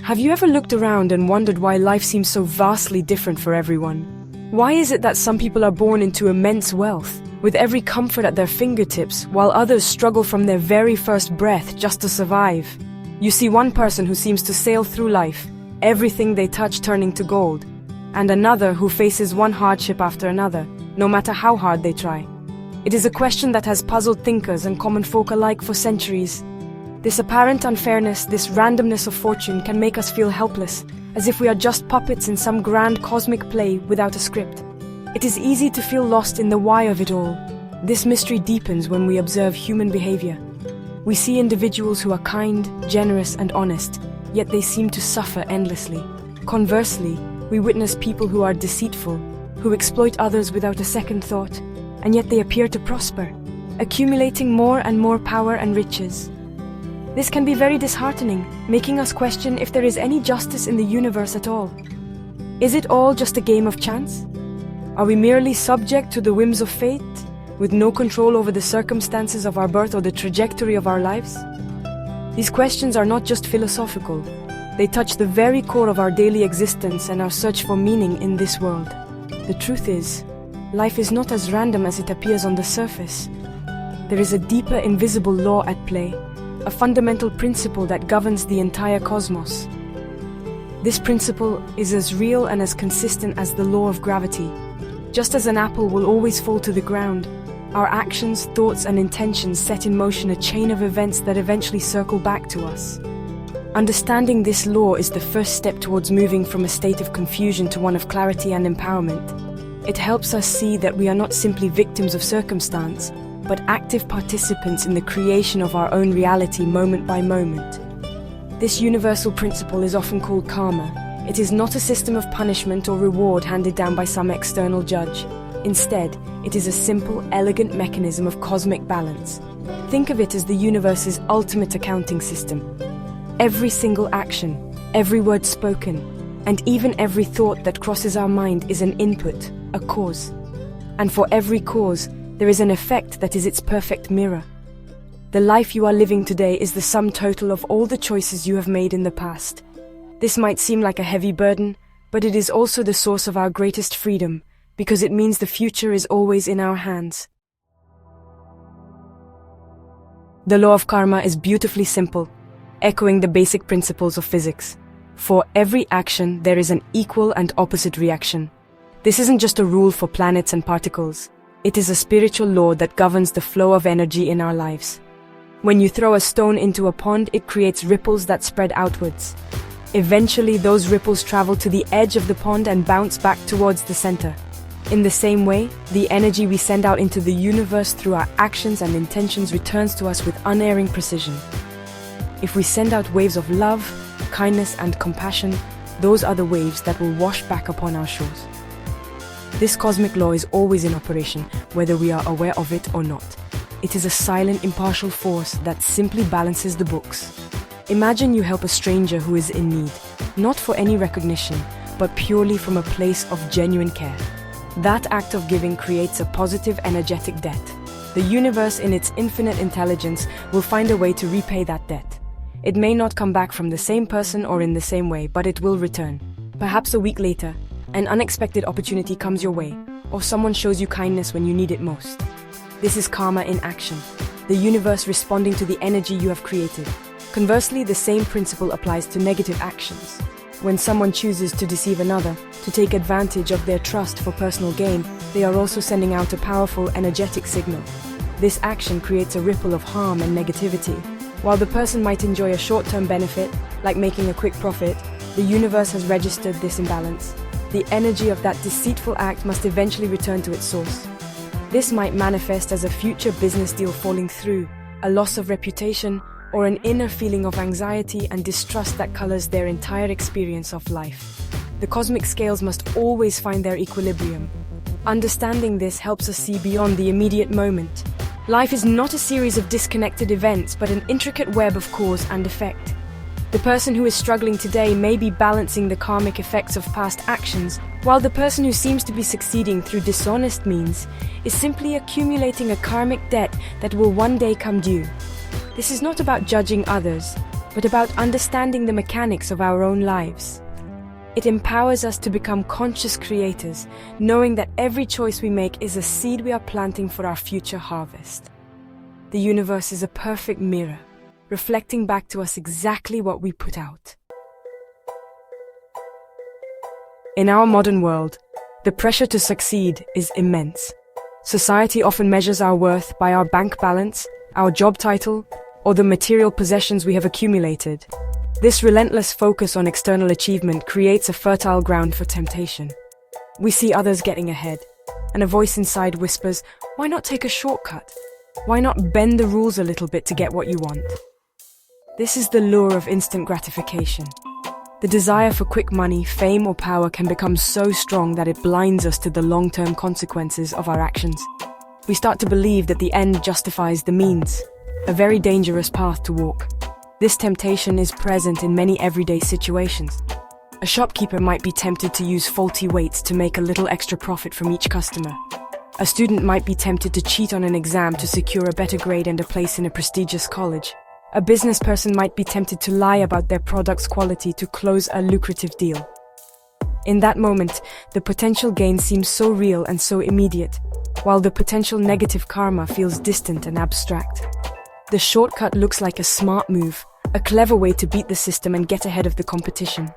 Have you ever looked around and wondered why life seems so vastly different for everyone? Why is it that some people are born into immense wealth, with every comfort at their fingertips, while others struggle from their very first breath just to survive? You see one person who seems to sail through life, everything they touch turning to gold, and another who faces one hardship after another, no matter how hard they try. It is a question that has puzzled thinkers and common folk alike for centuries. This apparent unfairness, this randomness of fortune can make us feel helpless, as if we are just puppets in some grand cosmic play without a script. It is easy to feel lost in the why of it all. This mystery deepens when we observe human behavior. We see individuals who are kind, generous, and honest, yet they seem to suffer endlessly. Conversely, we witness people who are deceitful, who exploit others without a second thought, and yet they appear to prosper, accumulating more and more power and riches. This can be very disheartening, making us question if there is any justice in the universe at all. Is it all just a game of chance? Are we merely subject to the whims of fate, with no control over the circumstances of our birth or the trajectory of our lives? These questions are not just philosophical. They touch the very core of our daily existence and our search for meaning in this world. The truth is, life is not as random as it appears on the surface. There is a deeper invisible law at play, a fundamental principle that governs the entire cosmos. This principle is as real and as consistent as the law of gravity. Just as an apple will always fall to the ground, our actions, thoughts, and intentions set in motion a chain of events that eventually circle back to us. Understanding this law is the first step towards moving from a state of confusion to one of clarity and empowerment. It helps us see that we are not simply victims of circumstance, but active participants in the creation of our own reality moment by moment. This universal principle is often called karma. It is not a system of punishment or reward handed down by some external judge. Instead, it is a simple, elegant mechanism of cosmic balance. Think of it as the universe's ultimate accounting system. Every single action, every word spoken, and even every thought that crosses our mind is an input, a cause. And for every cause, there is an effect that is its perfect mirror. The life you are living today is the sum total of all the choices you have made in the past. This might seem like a heavy burden, but it is also the source of our greatest freedom, because it means the future is always in our hands. The law of karma is beautifully simple, echoing the basic principles of physics. For every action, there is an equal and opposite reaction. This isn't just a rule for planets and particles. It is a spiritual law that governs the flow of energy in our lives. When you throw a stone into a pond, it creates ripples that spread outwards. Eventually, those ripples travel to the edge of the pond and bounce back towards the center. In the same way, the energy we send out into the universe through our actions and intentions returns to us with unerring precision. If we send out waves of love, kindness, and compassion, those are the waves that will wash back upon our shores. This cosmic law is always in operation, whether we are aware of it or not. It is a silent, impartial force that simply balances the books. Imagine you help a stranger who is in need, not for any recognition, but purely from a place of genuine care. That act of giving creates a positive, energetic debt. The universe, in its infinite intelligence, will find a way to repay that debt. It may not come back from the same person or in the same way, but it will return. Perhaps a week later, an unexpected opportunity comes your way, or someone shows you kindness when you need it most. This is karma in action, the universe responding to the energy you have created. Conversely, the same principle applies to negative actions. When someone chooses to deceive another, to take advantage of their trust for personal gain, they are also sending out a powerful, energetic signal. This action creates a ripple of harm and negativity. While the person might enjoy a short-term benefit, like making a quick profit, the universe has registered this imbalance. The energy of that deceitful act must eventually return to its source. This might manifest as a future business deal falling through, a loss of reputation, or an inner feeling of anxiety and distrust that colors their entire experience of life. The cosmic scales must always find their equilibrium. Understanding this helps us see beyond the immediate moment. Life is not a series of disconnected events, but an intricate web of cause and effect. The person who is struggling today may be balancing the karmic effects of past actions, while the person who seems to be succeeding through dishonest means is simply accumulating a karmic debt that will one day come due. This is not about judging others, but about understanding the mechanics of our own lives. It empowers us to become conscious creators, knowing that every choice we make is a seed we are planting for our future harvest. The universe is a perfect mirror, reflecting back to us exactly what we put out. In our modern world, the pressure to succeed is immense. Society often measures our worth by our bank balance, our job title, or the material possessions we have accumulated. This relentless focus on external achievement creates a fertile ground for temptation. We see others getting ahead, and a voice inside whispers, "Why not take a shortcut? Why not bend the rules a little bit to get what you want?" This is the lure of instant gratification. The desire for quick money, fame, or power can become so strong that it blinds us to the long-term consequences of our actions. We start to believe that the end justifies the means, a very dangerous path to walk. This temptation is present in many everyday situations. A shopkeeper might be tempted to use faulty weights to make a little extra profit from each customer. A student might be tempted to cheat on an exam to secure a better grade and a place in a prestigious college. A business person might be tempted to lie about their product's quality to close a lucrative deal. In that moment, the potential gain seems so real and so immediate, while the potential negative karma feels distant and abstract. The shortcut looks like a smart move, a clever way to beat the system and get ahead of the competition.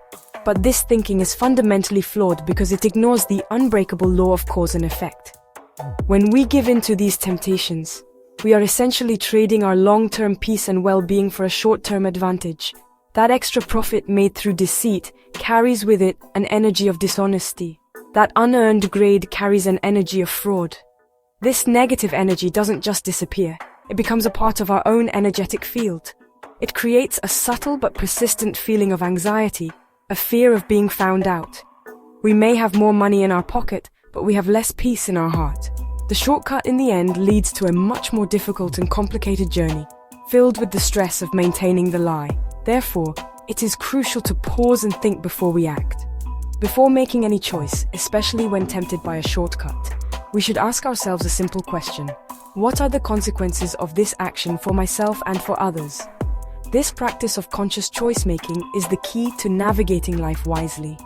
But this thinking is fundamentally flawed because it ignores the unbreakable law of cause and effect. When we give in to these temptations, we are essentially trading our long-term peace and well-being for a short-term advantage. That extra profit made through deceit carries with it an energy of dishonesty. That unearned grade carries an energy of fraud. This negative energy doesn't just disappear, it becomes a part of our own energetic field. It creates a subtle but persistent feeling of anxiety, a fear of being found out. We may have more money in our pocket, but we have less peace in our heart. The shortcut in the end leads to a much more difficult and complicated journey, filled with the stress of maintaining the lie. Therefore, it is crucial to pause and think before we act. Before making any choice, especially when tempted by a shortcut, we should ask ourselves a simple question. What are the consequences of this action for myself and for others? This practice of conscious choice-making is the key to navigating life wisely.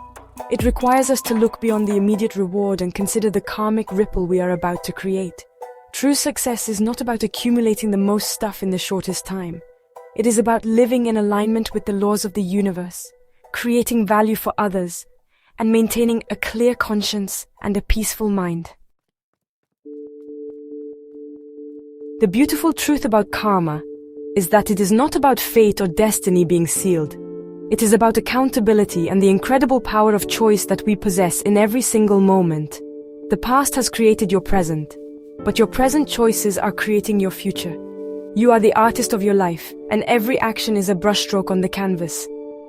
It requires us to look beyond the immediate reward and consider the karmic ripple we are about to create. True success is not about accumulating the most stuff in the shortest time. It is about living in alignment with the laws of the universe, creating value for others, and maintaining a clear conscience and a peaceful mind. The beautiful truth about karma is that it is not about fate or destiny being sealed. It is about accountability and the incredible power of choice that we possess in every single moment. The past has created your present, but your present choices are creating your future. You are the artist of your life, and every action is a brushstroke on the canvas.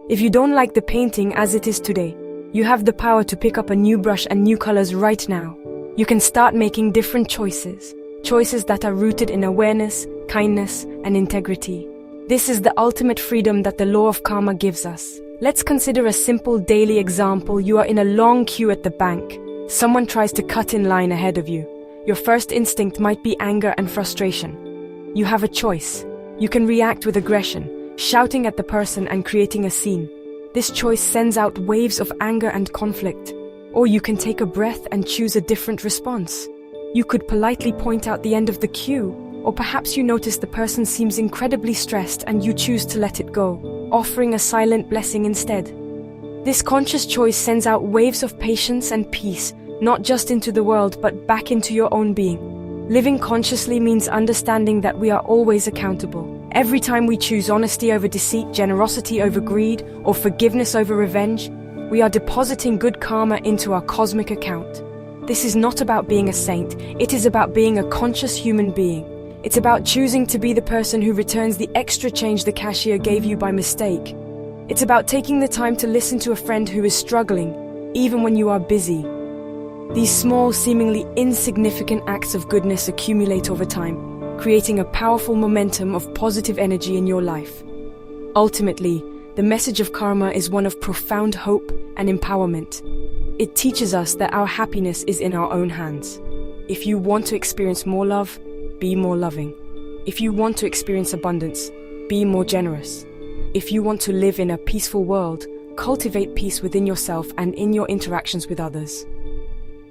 If you don't like the painting as it is today, you have the power to pick up a new brush and new colors right now. You can start making different choices, choices that are rooted in awareness, kindness, and integrity. This is the ultimate freedom that the law of karma gives us. Let's consider a simple daily example. You are in a long queue at the bank. Someone tries to cut in line ahead of you. Your first instinct might be anger and frustration. You have a choice. You can react with aggression, shouting at the person and creating a scene. This choice sends out waves of anger and conflict. Or you can take a breath and choose a different response. You could politely point out the end of the queue, or perhaps you notice the person seems incredibly stressed and you choose to let it go, offering a silent blessing instead. This conscious choice sends out waves of patience and peace, not just into the world but back into your own being. Living consciously means understanding that we are always accountable. Every time we choose honesty over deceit, generosity over greed, or forgiveness over revenge, we are depositing good karma into our cosmic account. This is not about being a saint, it is about being a conscious human being. It's about choosing to be the person who returns the extra change the cashier gave you by mistake. It's about taking the time to listen to a friend who is struggling, even when you are busy. These small, seemingly insignificant acts of goodness accumulate over time, creating a powerful momentum of positive energy in your life. Ultimately, the message of karma is one of profound hope and empowerment. It teaches us that our happiness is in our own hands. If you want to experience more love, be more loving. If you want to experience abundance, be more generous. If you want to live in a peaceful world, cultivate peace within yourself and in your interactions with others.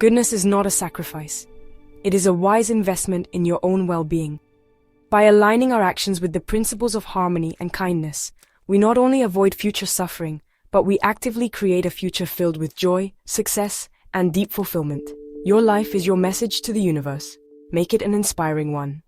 Goodness is not a sacrifice. It is a wise investment in your own well-being. By aligning our actions with the principles of harmony and kindness, we not only avoid future suffering, but we actively create a future filled with joy, success, and deep fulfillment. Your life is your message to the universe. Make it an inspiring one.